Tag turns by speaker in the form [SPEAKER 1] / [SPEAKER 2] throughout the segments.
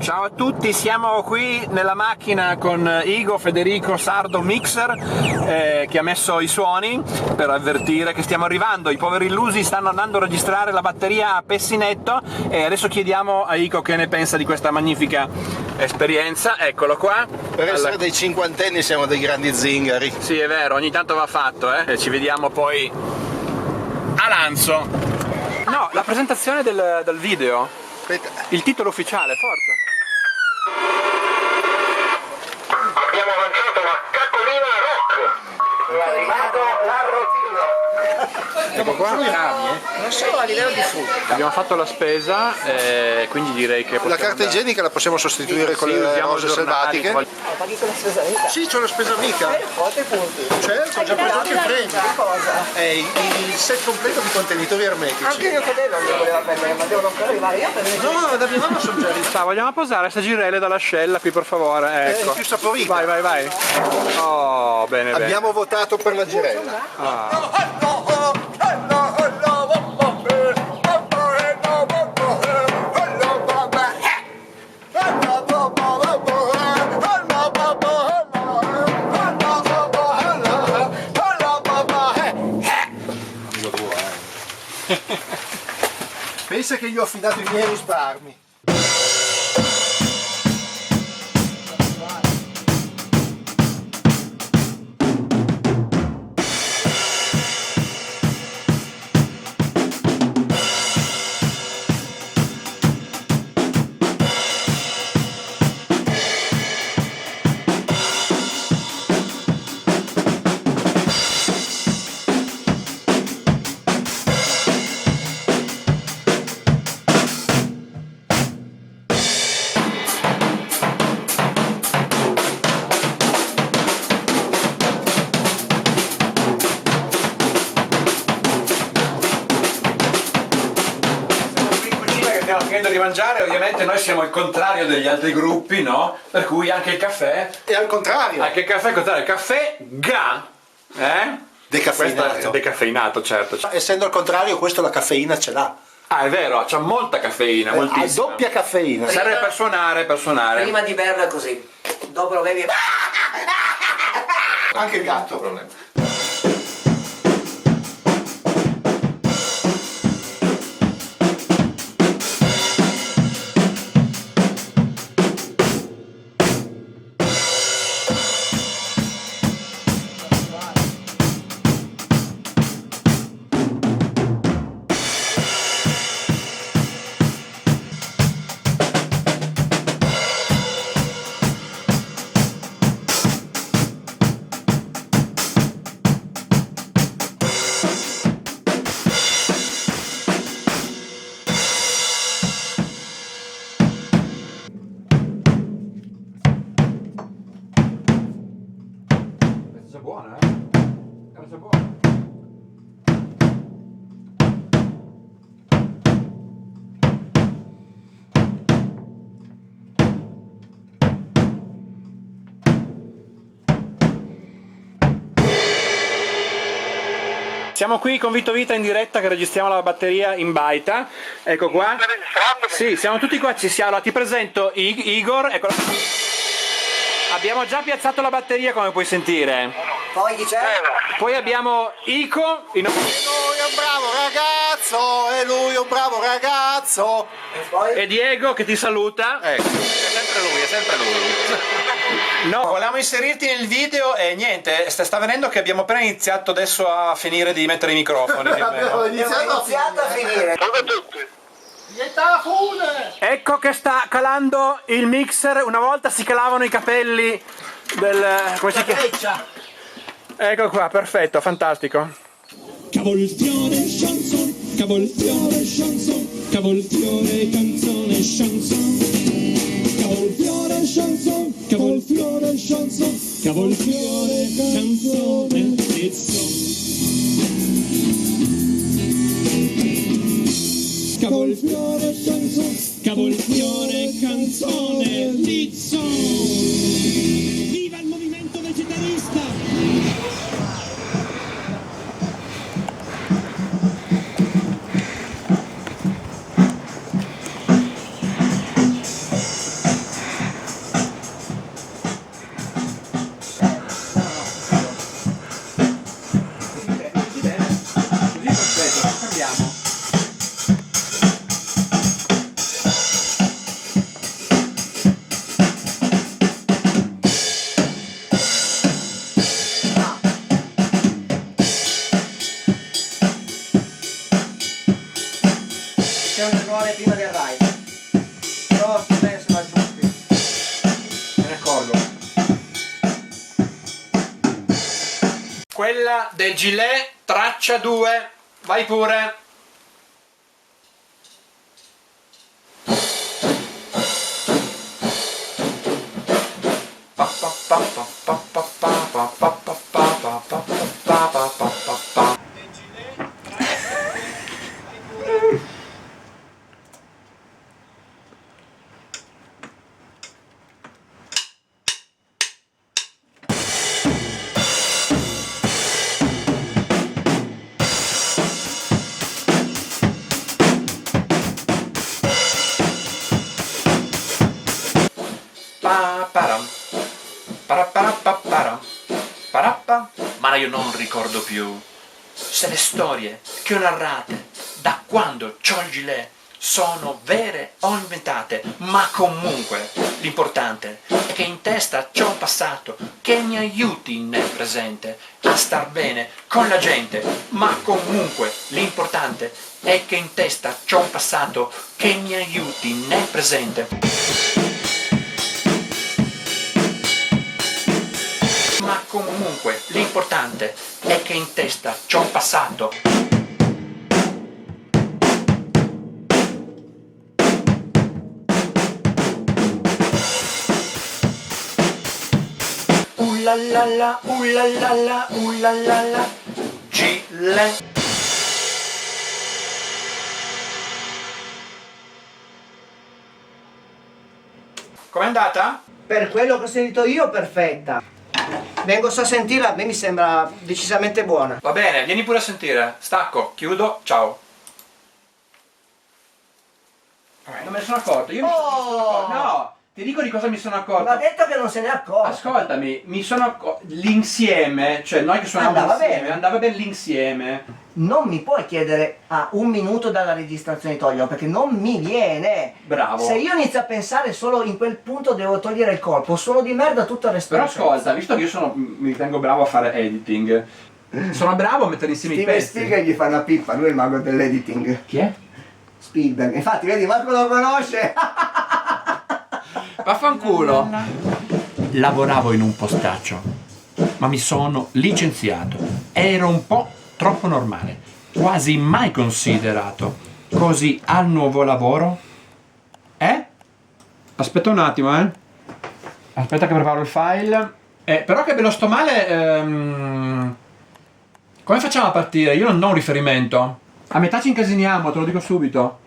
[SPEAKER 1] Ciao a tutti, siamo qui nella macchina con Igo, Federico, Sardo, Mixer che ha messo i suoni per avvertire che stiamo arrivando. I poveri illusi stanno andando a registrare la batteria a Pessinetto e adesso chiediamo a Igo che ne pensa di questa magnifica esperienza. Eccolo qua.
[SPEAKER 2] Per essere dei cinquantenni siamo dei grandi zingari.
[SPEAKER 1] Sì, è vero, ogni tanto va fatto, e ci vediamo poi a Lanzo. No, la presentazione del video.
[SPEAKER 2] Aspetta.
[SPEAKER 1] Il titolo ufficiale, forza.
[SPEAKER 3] Abbiamo lanciato la Cacolina Rock. È arrivato l'arrotino.
[SPEAKER 1] Ecco qua.
[SPEAKER 4] Non solo a livello di frutta.
[SPEAKER 1] Abbiamo fatto la spesa, quindi direi che
[SPEAKER 2] La
[SPEAKER 1] possiamo
[SPEAKER 2] carta
[SPEAKER 1] andare.
[SPEAKER 2] igienica la possiamo sostituire con
[SPEAKER 1] Sì,
[SPEAKER 2] le
[SPEAKER 1] usiamo
[SPEAKER 2] rose
[SPEAKER 1] giornali,
[SPEAKER 2] selvatiche.
[SPEAKER 4] Paghi con la spesa amica.
[SPEAKER 2] Sì, c'ho la spesa amica.
[SPEAKER 4] Quanti punti?
[SPEAKER 2] Certo, ho già preso anche il premio.
[SPEAKER 4] Cosa?
[SPEAKER 2] È il set completo di contenitori ermetici.
[SPEAKER 4] Anche mio fratello non li voleva prendere, ma devono ancora arrivare. Io per
[SPEAKER 2] No, da mia mamma sono già arrivati.
[SPEAKER 1] Vogliamo posare sta girelle dall'ascella qui per favore? Ecco.
[SPEAKER 2] È più saporita.
[SPEAKER 1] Vai, vai, vai. Oh, bene, bene.
[SPEAKER 2] Abbiamo votato per la girella. Pensa che gli ho affidato i miei risparmi.
[SPEAKER 1] Stiamo finendo di mangiare, ovviamente noi siamo il contrario degli altri gruppi, no? Per cui anche il caffè,
[SPEAKER 2] E al contrario,
[SPEAKER 1] anche il caffè è il contrario, il caffè GA,
[SPEAKER 2] decaffeinato.
[SPEAKER 1] Questo è decaffeinato, certo.
[SPEAKER 2] Essendo al contrario, questo la caffeina ce l'ha.
[SPEAKER 1] Ah, è vero, c'ha molta caffeina,
[SPEAKER 2] Ha
[SPEAKER 1] moltissima.
[SPEAKER 2] doppia caffeina.
[SPEAKER 1] Serve per suonare, per suonare.
[SPEAKER 4] prima di berla così. Dopo lo bevi e...
[SPEAKER 2] Anche il gatto, problema.
[SPEAKER 1] Questa è buona, Questa è buona. Siamo qui con Vito Vita in diretta che registriamo la batteria in baita. Ecco qua. Sì, siamo tutti qua, ci siamo. Allora, ti presento Igor, ecco. Abbiamo già piazzato la batteria, come puoi sentire.
[SPEAKER 4] Poi chi c'è?
[SPEAKER 1] Poi abbiamo Ico
[SPEAKER 2] E lui è un bravo ragazzo, e lui è un bravo ragazzo.
[SPEAKER 4] E poi?
[SPEAKER 1] e Diego che ti saluta.
[SPEAKER 2] Ecco, è sempre lui, è sempre lui.
[SPEAKER 1] No, volevamo inserirti nel video e niente, sta venendo che abbiamo appena iniziato adesso a finire di mettere i microfoni. più o meno.
[SPEAKER 4] Abbiamo iniziato a finire.
[SPEAKER 3] Salve a tutti.
[SPEAKER 1] Ecco che sta calando il mixer, una volta si calavano i capelli del... come si chiama? Ecco qua, perfetto, fantastico.
[SPEAKER 5] Cavolfiore chanson, cavolfiore chanson, cavolfiore canzone chanson. Cavolfiore chanson, cavolfiore chanson, cavolfiore canzone cavolfiore chanson, cavolfiore canzone Lizzo. Viva il movimento vegetarista!
[SPEAKER 4] bisogna trovare prima del ride. Però sto bene se va giusti.
[SPEAKER 1] Me ne accorgo. Quella del gilet traccia 2, vai pure. Ma io non ricordo più se le storie che ho narrate da quando c'ho il gilet sono vere o inventate, ma comunque l'importante è che in testa c'ho un passato che mi aiuti nel presente a star bene con la gente, ma comunque l'importante è che in testa c'ho un passato che mi aiuti nel presente. Ma comunque l'importante è che in testa c'ho un passato. Ullalala, ullalala, ullalala, gilet. Com'è andata?
[SPEAKER 4] Per quello che ho sentito io, perfetta. Vengo a sentirla, a me mi sembra decisamente buona.
[SPEAKER 1] Va bene, vieni pure a sentire. Stacco, chiudo, ciao. Non me ne sono accorto, io mi sono accorto. No, ti dico di cosa mi sono accorto.
[SPEAKER 4] Ma ha detto che non se ne è accorto.
[SPEAKER 1] Ascoltami, mi sono accorto. L'insieme, cioè noi che suonavamo
[SPEAKER 4] Andava
[SPEAKER 1] insieme,
[SPEAKER 4] bene.
[SPEAKER 1] andava bene l'insieme.
[SPEAKER 4] Non mi puoi chiedere a un minuto dalla registrazione di toglierlo, perché non mi viene.
[SPEAKER 1] Bravo.
[SPEAKER 4] Se io inizio a pensare solo in quel punto devo togliere il colpo, suono di merda tutto il resto.
[SPEAKER 1] Però ascolta, visto che io mi ritengo bravo a fare editing, sono bravo a mettere insieme i
[SPEAKER 4] Steven
[SPEAKER 1] pezzi.
[SPEAKER 4] Spielberg gli fa una pippa, lui è il mago dell'editing.
[SPEAKER 1] Chi è?
[SPEAKER 4] Spielberg, infatti vedi, Marco lo conosce.
[SPEAKER 1] Vaffanculo. Lavoravo in un postaccio, ma mi sono licenziato. Ero un po' troppo normale, quasi mai considerato. Così al nuovo lavoro? Aspetta un attimo, Aspetta che preparo il file. Però che bello sto male. Come facciamo a partire? Io non ho un riferimento. A metà ci incasiniamo, te lo dico subito.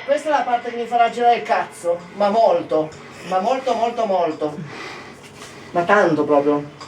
[SPEAKER 4] Questa è la parte che mi farà girare il cazzo, ma molto, molto, molto. Ma tanto proprio.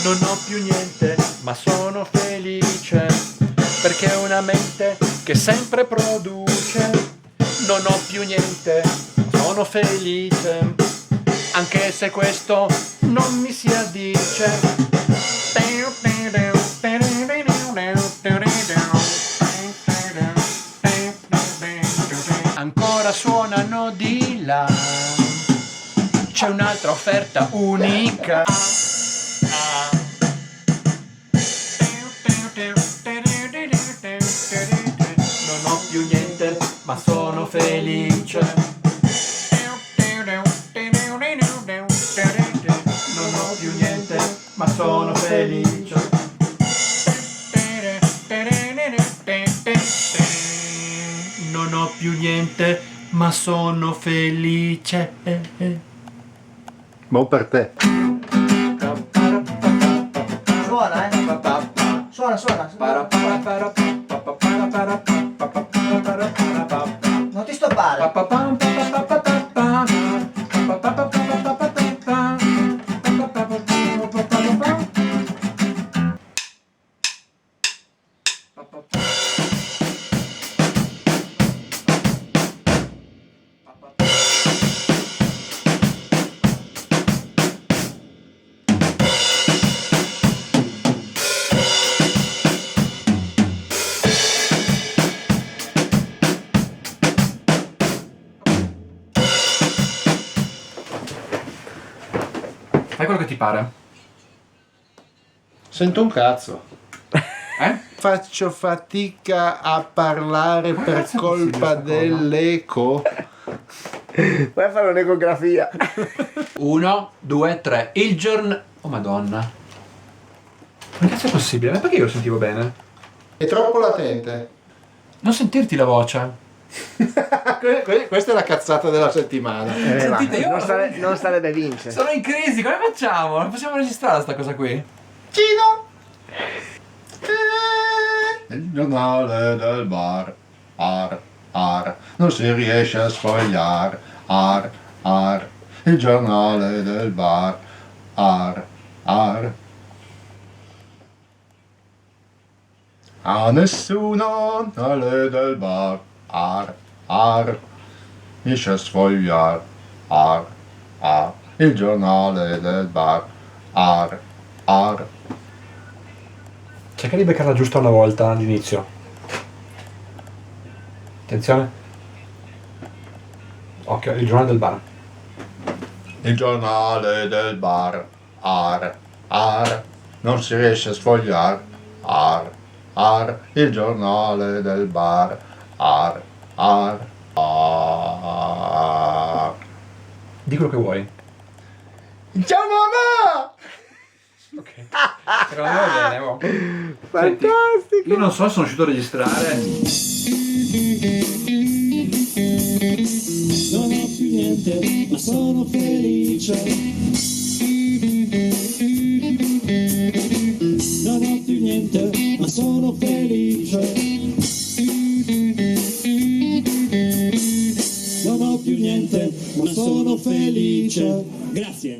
[SPEAKER 1] Non ho più niente, ma sono felice, perché ho una mente che sempre produce. Non ho più niente, ma sono felice, anche se questo non mi si addice. Ancora un'offerta unica. Non ho più niente, ma sono felice. Non ho più niente, ma sono felice. Non ho più niente, ma sono felice.
[SPEAKER 2] Buon per te.
[SPEAKER 4] Suona, Suona. Non ti stoppare.
[SPEAKER 1] Fai quello che ti pare.
[SPEAKER 2] Sento un cazzo.
[SPEAKER 1] Eh?
[SPEAKER 2] Faccio fatica a parlare per colpa dell'eco.
[SPEAKER 6] Vai a fare un'ecografia.
[SPEAKER 1] 1, 2, 3. Il giorno. Oh madonna. Ma che cazzo è possibile? Ma perché io lo sentivo bene?
[SPEAKER 2] È troppo latente.
[SPEAKER 1] Non sentirti la voce.
[SPEAKER 2] Questa è la cazzata della settimana.
[SPEAKER 1] Sentite, io
[SPEAKER 6] non sarebbe vincere.
[SPEAKER 1] sono in crisi, come facciamo? Non possiamo registrare sta cosa qui?
[SPEAKER 2] Cino! Il giornale del bar. Non si riesce a sfogliare. Il giornale del bar. A nessuno giornale del bar. Riesce a sfogliare. Il giornale del bar.
[SPEAKER 1] Cerca di beccarla giusto una volta all'inizio. Attenzione. Occhio, il giornale del bar.
[SPEAKER 2] Il giornale del bar. Non si riesce a sfogliare. Il giornale del bar.
[SPEAKER 1] Di quello che vuoi.
[SPEAKER 2] Ciao mamma!
[SPEAKER 1] Ok. Secondo me va bene, oh.
[SPEAKER 6] Fantastico.
[SPEAKER 1] Io non so se sono riuscito a registrare.
[SPEAKER 5] Non ho più niente, ma sono felice. Non ho più niente, ma sono felice. Non ho più niente, ma sono felice. Grazie.